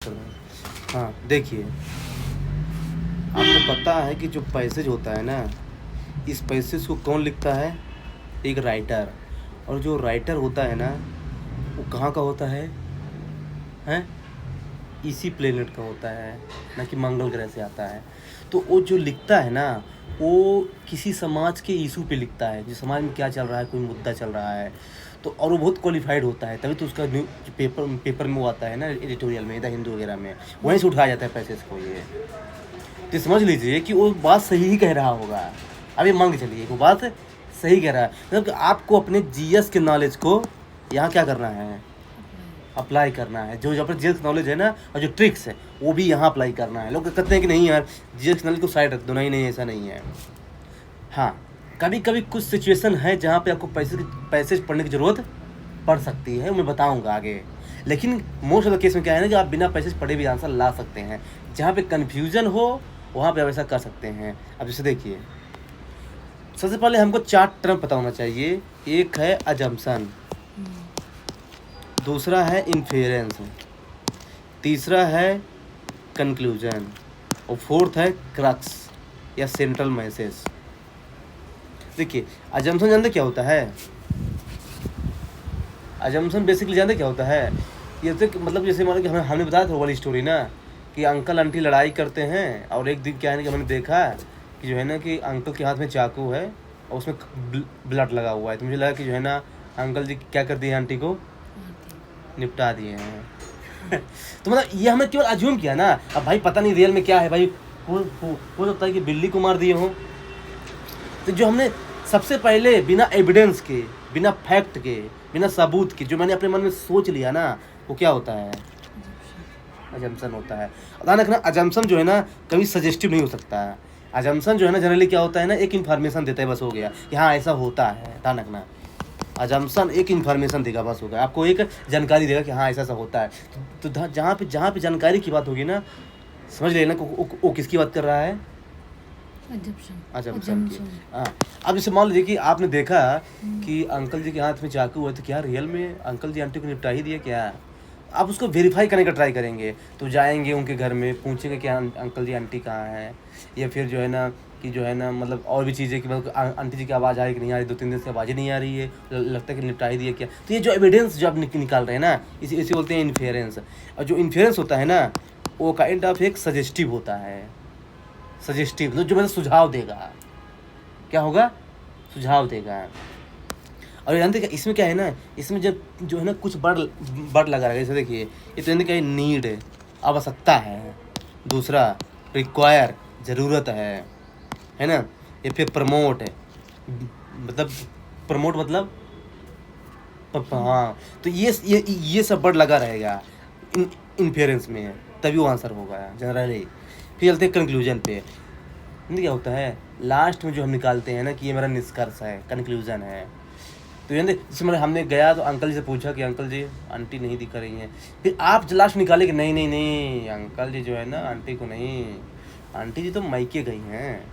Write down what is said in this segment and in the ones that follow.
हाँ, देखिए, आपको पता है कि जो पैसेज होता है ना, इस पैसेज को कौन लिखता है? एक राइटर। और जो राइटर होता है ना, वो कहाँ का होता है? हैं? इसी प्लेनेट का होता है, ना कि मंगल ग्रह से आता है। तो वो जो लिखता है ना, वो किसी समाज के इशू पे लिखता है, जो समाज में क्या चल रहा है, कोई मुद्दा चल रहा है। तो और वो बहुत क्वालिफाइड होता है, तभी तो उसका पेपर में वो आता है ना, एडिटोरियल में, द हिंदू वगैरह में, वहीं से उठाया जाता है पैसेज को। ये तो समझ लीजिए कि वो बात सही ही कह रहा होगा। अभी मान के चलिए वो बात सही कह रहा है, मतलब कि आपको अपने जीएस के नॉलेज को यहाँ क्या करना है? अप्लाई करना है। जो जो अपने जीएस नॉलेज है ना, और जो ट्रिक्स है, वो भी यहाँ अप्लाई करना है। लोग कहते हैं कि नहीं यार, जीएस नॉलेज को साइड रख दो। नहीं नहीं, ऐसा नहीं है। हाँ, कभी कभी कुछ सिचुएशन है जहाँ पे आपको पैसेज पढ़ने की ज़रूरत पड़ सकती है, मैं बताऊँगा आगे। लेकिन मोस्ट ऑफ द केस में क्या है ना, कि आप बिना पैसेज पढ़े भी आंसर ला सकते हैं। जहाँ पे कन्फ्यूज़न हो, वहाँ पे आप ऐसा कर सकते हैं। अब जैसे देखिए, सबसे पहले हमको 4 टर्म पता होना चाहिए। एक है अजम्पशन, दूसरा है इन्फेरेंस, तीसरा है कंक्लूजन, और फोर्थ है क्रक्स या सेंट्रल मैसेज। देखिए, अजम्पशन जानते क्या होता है? अजम्पशन बेसिकली जानते क्या होता है? ये तो मतलब जैसे मान लो कि हमने बताया था वो वाली स्टोरी ना, कि अंकल आंटी लड़ाई करते हैं, और एक दिन क्या है ना, कि मैंने देखा कि जो है ना, कि अंकल के हाथ में चाकू है और उसमें ब्लड लगा हुआ है। तो मुझे लगा कि जो है ना, अंकल जी क्या कर दिए, आंटी को निपटा दिए हैं। तो मतलब ये हमने केवल अज्यूम किया ना। अब भाई पता नहीं रियल में क्या है भाई, हो सकता है कि बिल्ली को मार दिए हो। तो जो हमने सबसे पहले बिना एविडेंस के, बिना फैक्ट के, बिना सबूत के, जो मैंने अपने मन में सोच लिया ना, वो क्या होता है? अजम्पशन होता है। ध्यान रखना, अजम्पशन जो है ना, कभी सजेस्टिव नहीं हो सकता है। अजम्पशन जो है ना, जनरली क्या होता है ना, एक इन्फॉर्मेशन देता है, बस हो गया कि हाँ ऐसा होता है। ध्यान रखना, अजम्पशन एक इन्फॉर्मेशन देगा, बस हो गया, आपको एक जानकारी देगा कि हाँ ऐसा ऐसा होता है। तो जहाँ पे जानकारी की बात होगी ना, समझ लेना वो किसकी बात कर रहा है? अजम्पशन की। हाँ, अब जैसे मान लीजिए कि आपने देखा कि अंकल जी के हाथ में चाकू है, तो क्या रियल में अंकल जी आंटी को निपटा ही दिया क्या? आप उसको वेरीफाई करने का ट्राई करेंगे, तो जाएंगे उनके घर में, पूछेंगे कि अंकल जी आंटी कहाँ हैं, या फिर जो है ना, कि जो है ना, मतलब और भी चीज़ें कि मतलब आंटी जी की आवाज़ आ रही कि नहीं आ रही, 2-3 दिन से आवाज़ ही नहीं आ रही है, लगता है कि निपटा ही दिया क्या। तो ये जो एविडेंस जो आप निकाल रहे हैं ना, इसे बोलते हैं इन्फेरेंस। और जो इन्फेरेंस होता है ना, वो काइंड ऑफ एक सजेस्टिव होता है। सजेस्टिव जो मतलब सुझाव देगा। क्या होगा? सुझाव देगा। और जानते क्या इसमें क्या है ना, इसमें जब जो है ना कुछ बड़ लगा रहेगा। जैसे देखिए, ये तो क्या नीड है, आवश्यकता है। दूसरा रिक्वायर, ज़रूरत है ना। या फिर प्रमोट है, मतलब प्रमोट मतलब हाँ। तो ये सब बड़ लगा रहेगा इन्फेरेंस में, तभी वो आंसर होगा जनरली। फिर चलते हैं कंक्लूजन पे। क्या होता है लास्ट में जो हम निकालते हैं ना, कि ये मेरा निष्कर्ष है, कंक्लूजन है। तो ये जैसे मतलब हमने गया तो अंकल जी से पूछा कि अंकल जी आंटी नहीं दिख रही हैं। फिर आप लास्ट निकाले कि नहीं नहीं नहीं, अंकल जी जो है ना आंटी को नहीं, आंटी जी तो मायके गई हैं,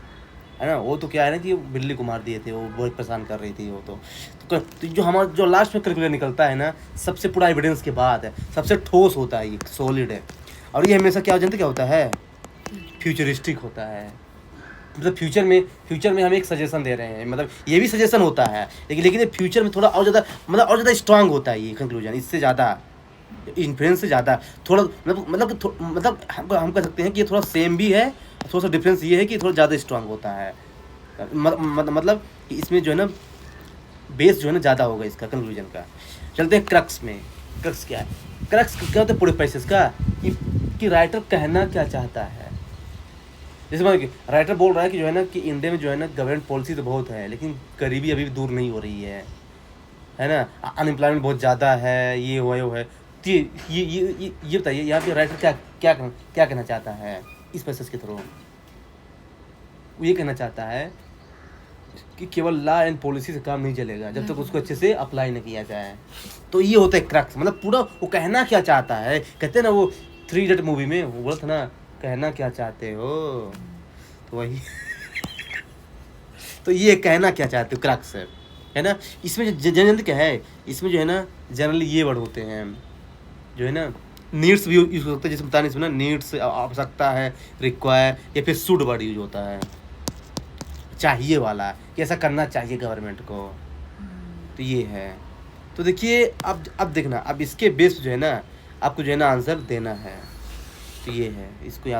है ना। वो तो क्या है ना कि बिल्ली को मार दिए थे, वो बहुत परेशान कर रही थी वो तो जो हमारा जो लास्ट में कैलकुलेट निकलता है ना, सबसे पूरा एविडेंस के बाद है, सबसे ठोस होता है, ये सॉलिड है। और ये हमेशा क्या जानते क्या होता है? फ्यूचरिस्टिक होता है। मतलब फ्यूचर में हम एक सजेशन दे रहे हैं, मतलब ये भी सजेशन होता है, लेकिन ये फ्यूचर में थोड़ा और ज़्यादा, मतलब और ज़्यादा स्ट्रांग होता है ये कंक्लूजन, इससे ज़्यादा, इन्फ्लुएंस से ज़्यादा थोड़ा, मतलब हम कह सकते हैं कि ये थोड़ा सेम भी है, थोड़ा सा डिफरेंस ये है कि थोड़ा ज़्यादा स्ट्रांग होता है। मतलब कि इसमें जो है ना बेस जो है ना ज़्यादा होगा इसका कंक्लूजन का। चलते हैं क्रक्स में। क्रक्स क्या है? क्रक्स क्या होता है पूरे पैसेज का, कि राइटर कहना क्या चाहता है। जैसे मान कि राइटर बोल रहा है कि जो है ना, कि इंडिया में जो है ना गवर्नमेंट पॉलिसी तो बहुत है, लेकिन गरीबी अभी भी दूर नहीं हो रही है ना। अनएम्प्लॉयमेंट बहुत ज़्यादा है, ये हुआ वो है। तो ये बताइए यहाँ पे राइटर क्या कहना चाहता है इस पैसेज के थ्रू? वो ये कहना चाहता है कि केवल लॉ एंड पॉलिसी से काम नहीं चलेगा जब तक उसको अच्छे से अप्लाई नहीं किया जाए। तो ये होता है क्रक्स, मतलब पूरा वो कहना क्या चाहता है। कहते हैं ना वो 3 इडियट मूवी में वो बोला था ना, कहना क्या चाहते हो, तो वही तो ये कहना क्या चाहते हो, क्रक्स है ना। इसमें जो जनरली क्या है, इसमें जो है ना जनरली ये वर्ड होते हैं, जो है ना नीड्स भी यूज हो सकता है, जैसे बता नहीं सुना, नीड्स आवश्यकता है, रिक्वायर, या फिर शुड वर्ड यूज होता है, चाहिए वाला, कि ऐसा करना चाहिए गवर्नमेंट को। तो ये है। तो देखिए अब देखना, अब इसके बेस जो है ना, आपको जो है ना आंसर देना है। तो ये है, इसको याद